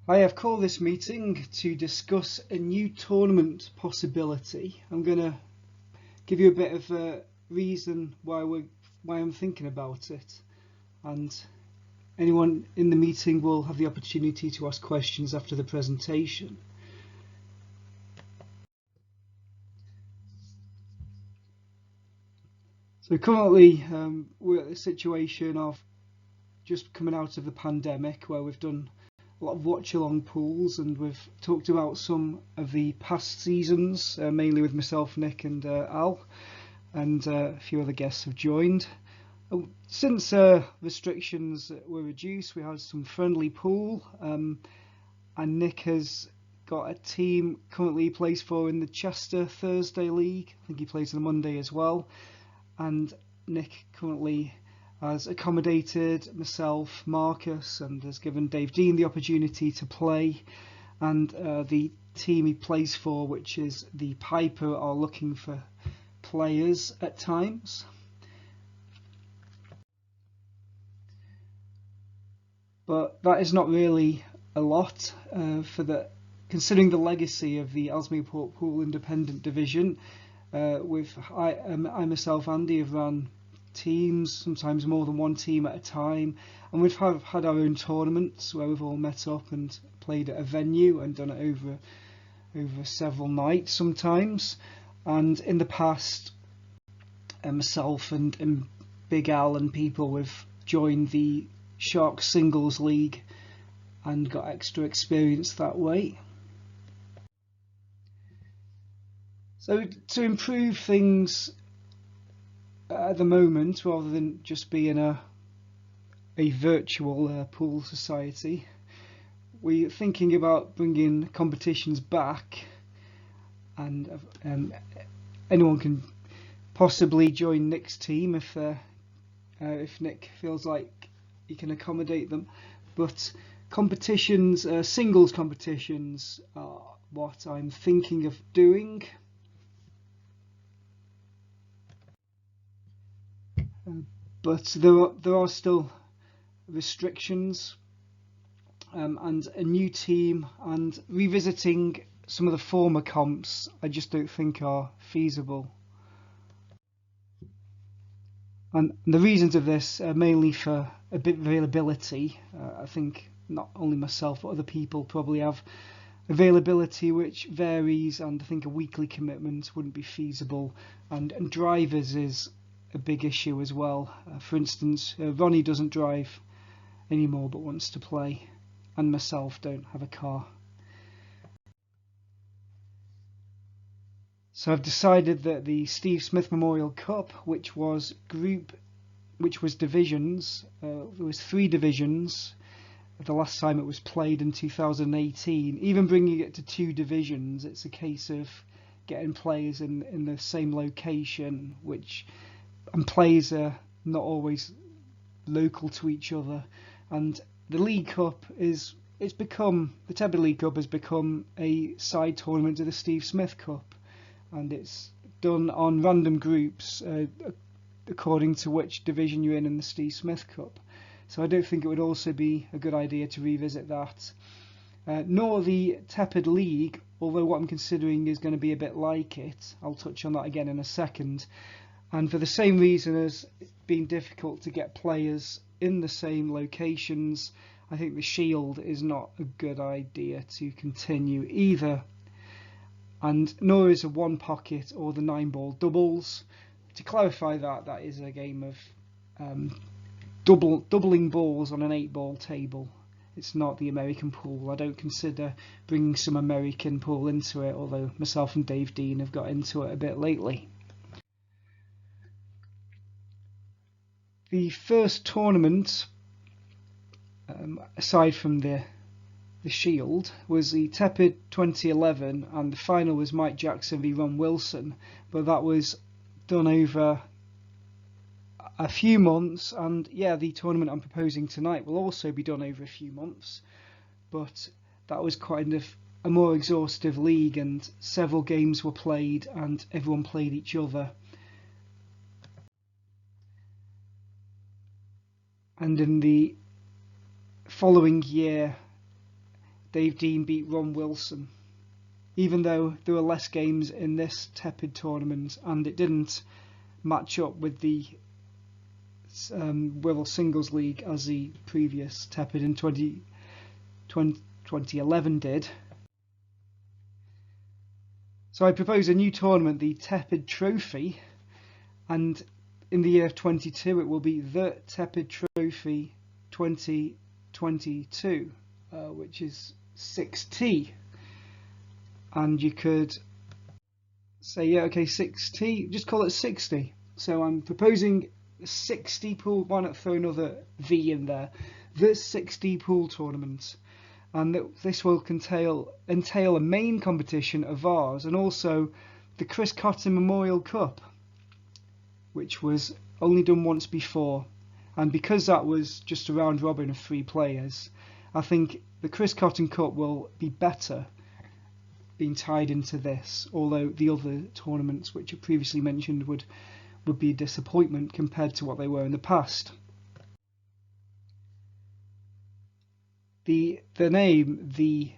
I have called this meeting to discuss a new tournament possibility. I'm going to give you a bit of a reason why I'm thinking about it, and anyone in the meeting will have the opportunity to ask questions after the presentation. So currently we're at a situation of just coming out of the pandemic where we've done a lot of watch-along pools, and we've talked about some of the past seasons, mainly with myself, Nick and Al, and a few other guests have joined. Since restrictions were reduced, we had some friendly pool, and Nick has got a team currently he plays for in the Chester Thursday League. I think he plays on a Monday as well, and Nick currently has accommodated myself, Marcus, and has given Dave Dean the opportunity to play, and the team he plays for, which is the Piper, are looking for players at times. But that is not really a lot considering the legacy of the Ellesmere Port Pool Independent Division. I myself, Andy, have run teams, sometimes more than one team at a time, and we've had our own tournaments where we've all met up and played at a venue and done it over several nights sometimes. And in the past, myself and Big Al and people, we've joined the Sharks Singles League and got extra experience that way. So to improve things at the moment, rather than just being a virtual pool society, we're thinking about bringing competitions back, and anyone can possibly join Nick's team if Nick feels like he can accommodate them. But competitions, singles competitions, are what I'm thinking of doing. But there are still restrictions, and a new team and revisiting some of the former comps I just don't think are feasible. And the reasons of this are mainly for a bit of availability. I think not only myself but other people probably have availability which varies, and I think a weekly commitment wouldn't be feasible, and drivers is a big issue as well. For instance, Ronnie doesn't drive anymore but wants to play, and myself don't have a car. So I've decided that the Steve Smith Memorial Cup, which was divisions, there was 3 divisions the last time it was played in 2018. Even bringing it to 2 divisions, it's a case of getting players in the same location, and players are not always local to each other. And the League Cup the Teppid League Cup has become a side tournament to the Steve Smith Cup, and it's done on random groups according to which division you're in the Steve Smith Cup. So I don't think it would also be a good idea to revisit that. Nor the Teppid League, although what I'm considering is going to be a bit like it. I'll touch on that again in a second. And for the same reason as it being difficult to get players in the same locations, I think the Shield is not a good idea to continue either. And nor is a 1 pocket or the 9-ball doubles. To clarify that is a game of doubling balls on an 8-ball table. It's not the American pool. I don't consider bringing some American pool into it, although myself and Dave Dean have got into it a bit lately. The first tournament, aside from the Shield, was the Teppid 2011, and the final was Mike Jackson v Ron Wilson, but that was done over a few months, and the tournament I'm proposing tonight will also be done over a few months, but that was kind of a more exhaustive league, and several games were played and everyone played each other. And in the following year, Dave Dean beat Ron Wilson, even though there were less games in this teppid tournament and it didn't match up with the Wirral Singles League as the previous teppid in 2011 did. So I propose a new tournament, the Teppid Trophy, and in the year of 22 it will be the Teppid Trophy 2022, which is 6T. And you could say, yeah, okay, 6T, just call it 60. So I'm proposing 60 pool, why not throw another V in there, the 60 pool tournament. And this will entail a main competition of ours and also the Chris Cotton Memorial Cup, which was only done once before. And because that was just a round robin of 3 players, I think the Chris Cotton Cup will be better being tied into this, although the other tournaments which I previously mentioned would be a disappointment compared to what they were in the past. The name, the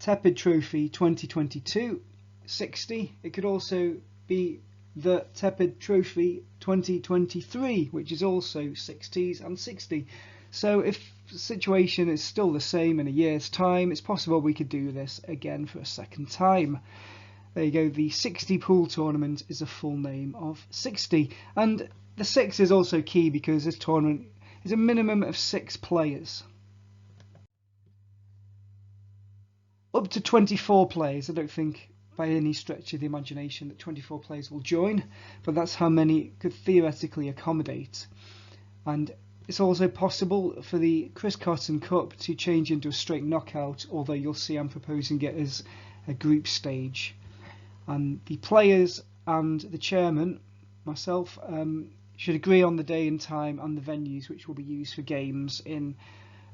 Teppid Trophy 2022 60, it could also be the Teppid Trophy 2023, which is also 60s and 60. So if the situation is still the same in a year's time, it's possible we could do this again for a second time. There you go, the 60 pool tournament is a full name of 60. And the 6 is also key because this tournament is a minimum of 6 players. Up to 24 players. I don't think by any stretch of the imagination that 24 players will join, but that's how many it could theoretically accommodate. And it's also possible for the Chris Cotton Cup to change into a straight knockout, although you'll see I'm proposing it as a group stage. And the players and the chairman, myself, should agree on the day and time and the venues which will be used for games in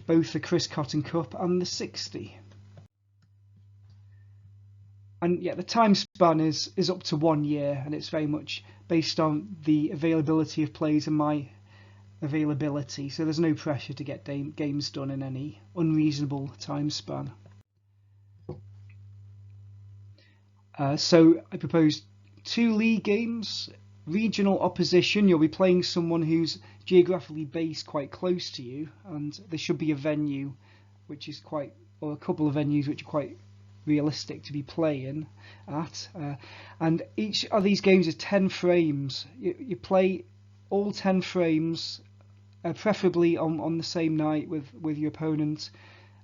both the Chris Cotton Cup and the 60. And yeah, the time span is up to 1 year, and it's very much based on the availability of players and my availability, so there's no pressure to get games done in any unreasonable time span. So I propose 2 league games, regional opposition. You'll be playing someone who's geographically based quite close to you, and there should be a venue which is or a couple of venues which are quite realistic to be playing at, and each of these games is 10 frames. You play all 10 frames, preferably on the same night with your opponent,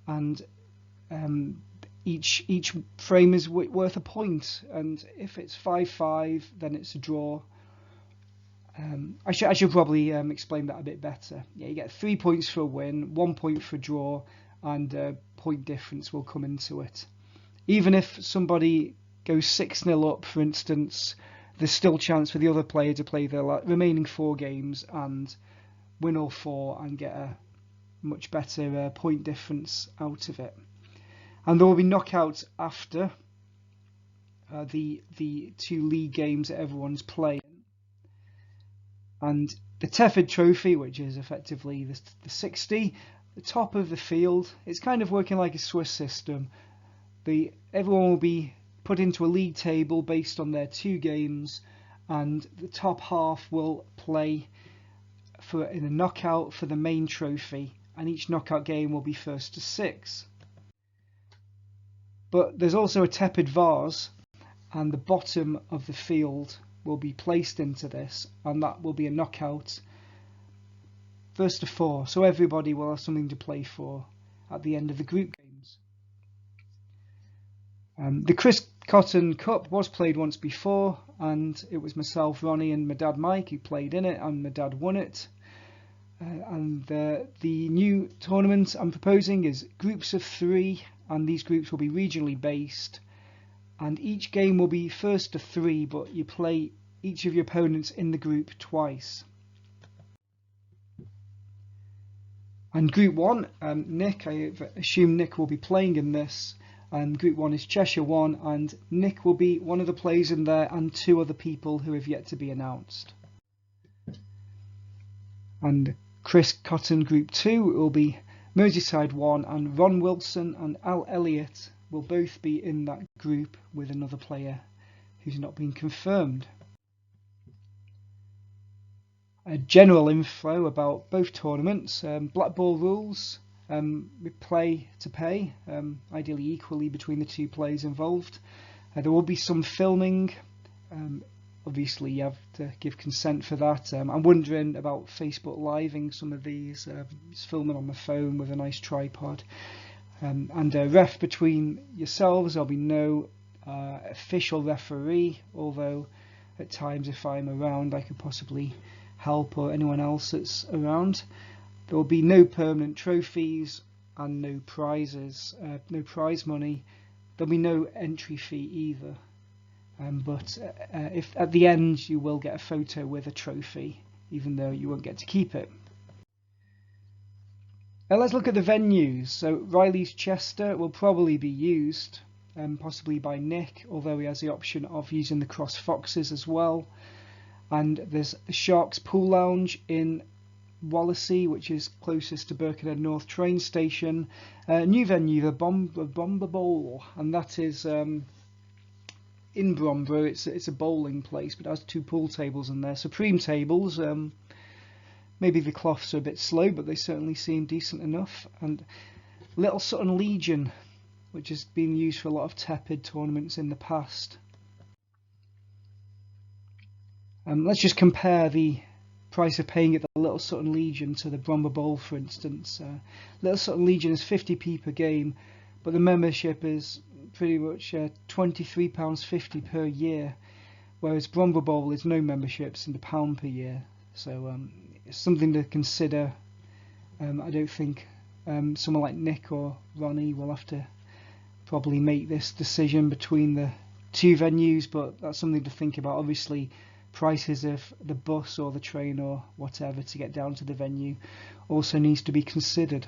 and each frame is worth a point, and if it's 5-5 then it's a draw. I should probably explain that a bit better. Yeah, you get 3 points for a win, 1 point for a draw, and point difference will come into it. Even if somebody goes 6-0 up, for instance, there's still a chance for the other player to play the remaining 4 games and win all 4 and get a much better point difference out of it. And there will be knockouts after the 2 league games that everyone's playing. And the Teppid Trophy, which is effectively the 60, the top of the field, it's kind of working like a Swiss system. Everyone will be put into a league table based on their 2 games, and the top half will play in a knockout for the main trophy, and each knockout game will be first to 6. But there's also a teppid vase, and the bottom of the field will be placed into this, and that will be a knockout first to 4, so everybody will have something to play for at the end of the group games. The Chris Cotton Cup was played once before, and it was myself, Ronnie, and my dad Mike who played in it, and my dad won it. And the new tournament I'm proposing is groups of 3, and these groups will be regionally based, and each game will be first to 3, but you play each of your opponents in the group twice. And Group 1, Nick, I assume Nick will be playing in this, and Group 1 is Cheshire 1, and Nick will be one of the players in there and 2 other people who have yet to be announced. And Chris Cotton Group 2 will be Merseyside 1, and Ron Wilson and Al Elliott will both be in that group with another player who's not been confirmed. General info about both tournaments. Black ball rules. We play to pay, ideally equally between the two players involved. There will be some filming. Obviously, you have to give consent for that. I'm wondering about Facebook Living some of these. It's filming on the phone with a nice tripod. And a ref between yourselves. There'll be no official referee, although at times if I'm around I could possibly help, or anyone else that's around. There will be no permanent trophies and no prizes, no prize money. There'll be no entry fee either. But if at the end you will get a photo with a trophy, even though you won't get to keep it. Now let's look at the venues. So Riley's Chester will probably be used, possibly by Nick, although he has the option of using the Cross Foxes as well. And there's the Sharks Pool Lounge in Wallasey, which is closest to Birkenhead North train station. New venue, the Bomber Bowl, and that is in Bromborough. It's a bowling place, but it has 2 pool tables in there. Supreme tables. Maybe the cloths are a bit slow, but they certainly seem decent enough. And Little Sutton Legion, which has been used for a lot of teppid tournaments in the past. Let's just compare the price of paying at the Little Sutton Legion to the Bromber Bowl, for instance. Little Sutton Legion is 50p per game, but the membership is pretty much £23.50 per year, whereas Bromber Bowl is no memberships and £1 per year. So it's something to consider. I don't think someone like Nick or Ronnie will have to probably make this decision between the two venues, but that's something to think about. Obviously, prices of the bus or the train or whatever to get down to the venue also needs to be considered.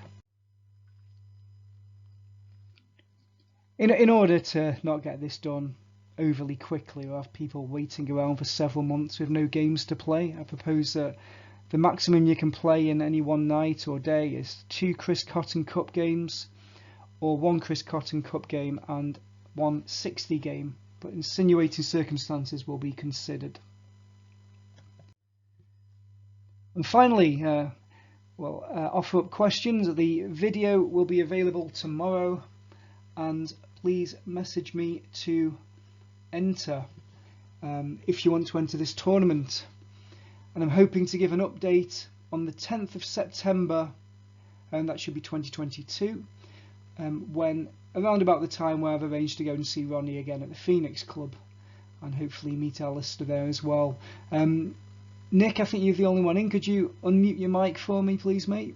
In order to not get this done overly quickly or have people waiting around for several months with no games to play, I propose that the maximum you can play in any one night or day is 2 Chris Cotton Cup games, or 1 Chris Cotton Cup game and 1 60 game, but insinuating circumstances will be considered. And finally, offer up questions. The video will be available tomorrow, and please message me to enter if you want to enter this tournament. And I'm hoping to give an update on the 10th of September, and that should be 2022, when around about the time where I've arranged to go and see Ronnie again at the Phoenix Club, and hopefully meet Alistair there as well. Nick, I think you're the only one in. Could you unmute your mic for me, please, mate?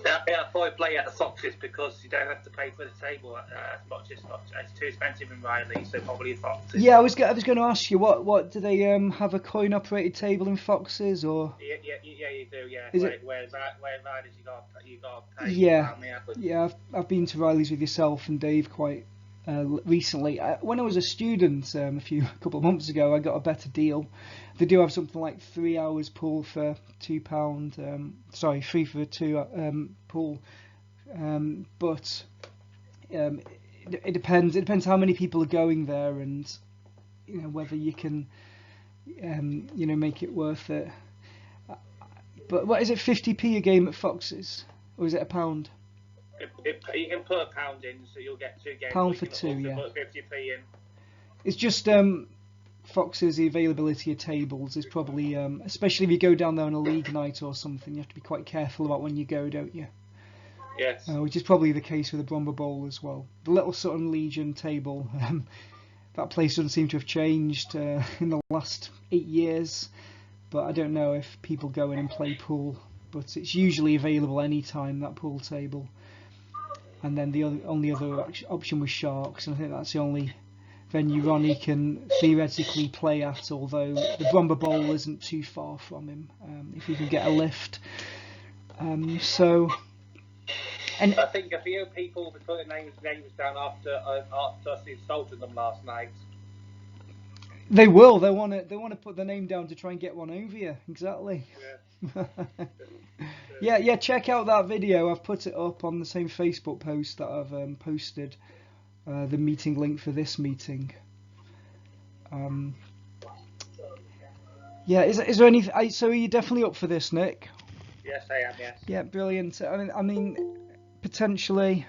Yeah, I thought I'd play at the Foxes because you don't have to pay for the table as much. It's too expensive in Riley, so probably the Foxes. Yeah, I was going to ask you, what do they have a coin operated table in Foxes, or? Yeah, you do. Yeah. Is where Riley's you got to pay. Yeah. I've been to Riley's with yourself and Dave quite recently. When I was a student a couple of months ago, I got a better deal. They do have something like 3 hours pool for £2. 3 for 2 pool. But it depends. It depends how many people are going there, and whether you can make it worth it. But what is it, 50p a game at Foxes, or is it £1? You can put £1 in, so you'll get 2 games. £1 for 2, yeah. Put 50p in. It's just Foxes, the availability of tables is probably, especially if you go down there on a league night or something, you have to be quite careful about when you go, don't you? Yes. Which is probably the case with the Bromber Bowl as well. The Little Sutton Legion table, that place doesn't seem to have changed in the last 8 years, but I don't know if people go in and play pool, but it's usually available anytime, that pool table. And then the only other option was Sharks, and I think that's the only venue Ronnie can theoretically play at, although the Bromber Bowl isn't too far from him if he can get a lift. And I think a few people will be putting names down after us insulting them last night. They will. They want to. They want to put their name down to try and get one over you. Exactly. Yeah. Yeah. Check out that video. I've put it up on the same Facebook post that I've posted the meeting link for this meeting. Yeah. Is there any? So are you definitely up for this, Nick? Yes, I am. Yes. Yeah. Brilliant. I mean, potentially.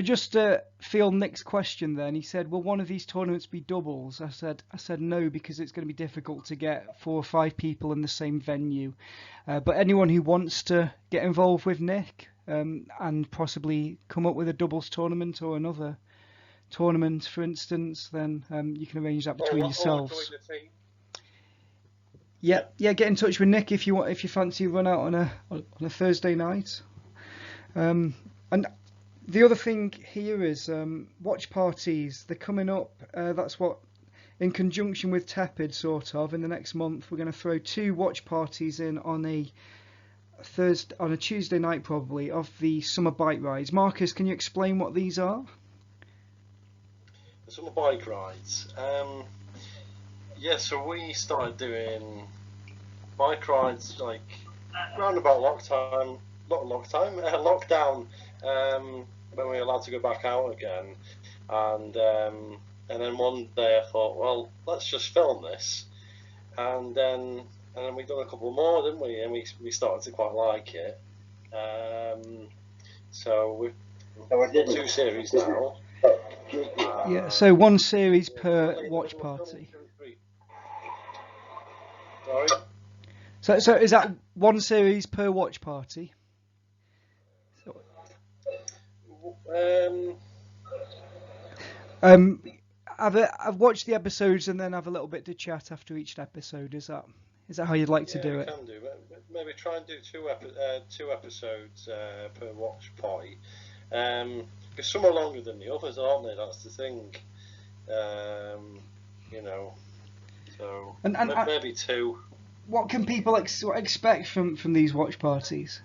Just to field Nick's question then, he said, will one of these tournaments be doubles? I said no, because it's going to be difficult to get 4 or 5 people in the same venue. But anyone who wants to get involved with Nick and possibly come up with a doubles tournament or another tournament, for instance, then you can arrange that between yourselves. Yeah, get in touch with Nick if you fancy a run out on a Thursday night. And the other thing here is watch parties. They're coming up. That's what, in conjunction with Teppid, sort of, in the next month, we're going to throw 2 watch parties in on a Tuesday night, probably, of the summer bike rides. Marcus, can you explain what these are? The summer bike rides. So we started doing bike rides like around about lockdown. When we were allowed to go back out again, and then one day I thought, well, let's just film this, and then we've done a couple more, didn't we? And we started to quite like it. So we've done 2 series now. Yeah, so 1 series per watch party. Sorry. So is that 1 series per watch party? I've watched the episodes and then have a little bit to chat after each episode. Is that how you'd like to do it? Can do. Maybe try and do 2 episodes per watch party. Because some are longer than the others, aren't they? That's the thing. So and maybe 2. What can people expect from these watch parties?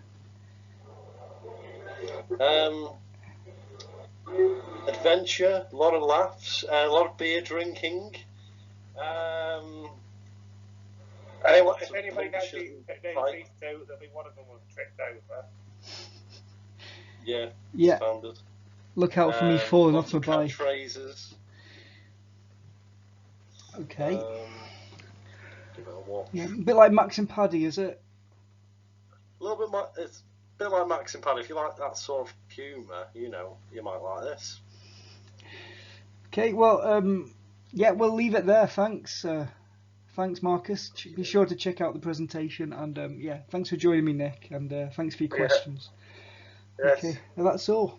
Adventure, a lot of laughs, a lot of beer drinking. If anybody knows these 2, there'll be one of them was tripped over. Yeah. Standard. Look out for me falling off my bike. Catchphrases. Okay. Give it a watch. Yeah, a bit like Max and Paddy, is it? A little bit. It's a bit like Max and Paddy. If you like that sort of humour, you might like this. Okay, well, we'll leave it there. Thanks, Marcus. Be sure to check out the presentation, and thanks for joining me, Nick, and thanks for your questions. Yes. Okay, well, that's all.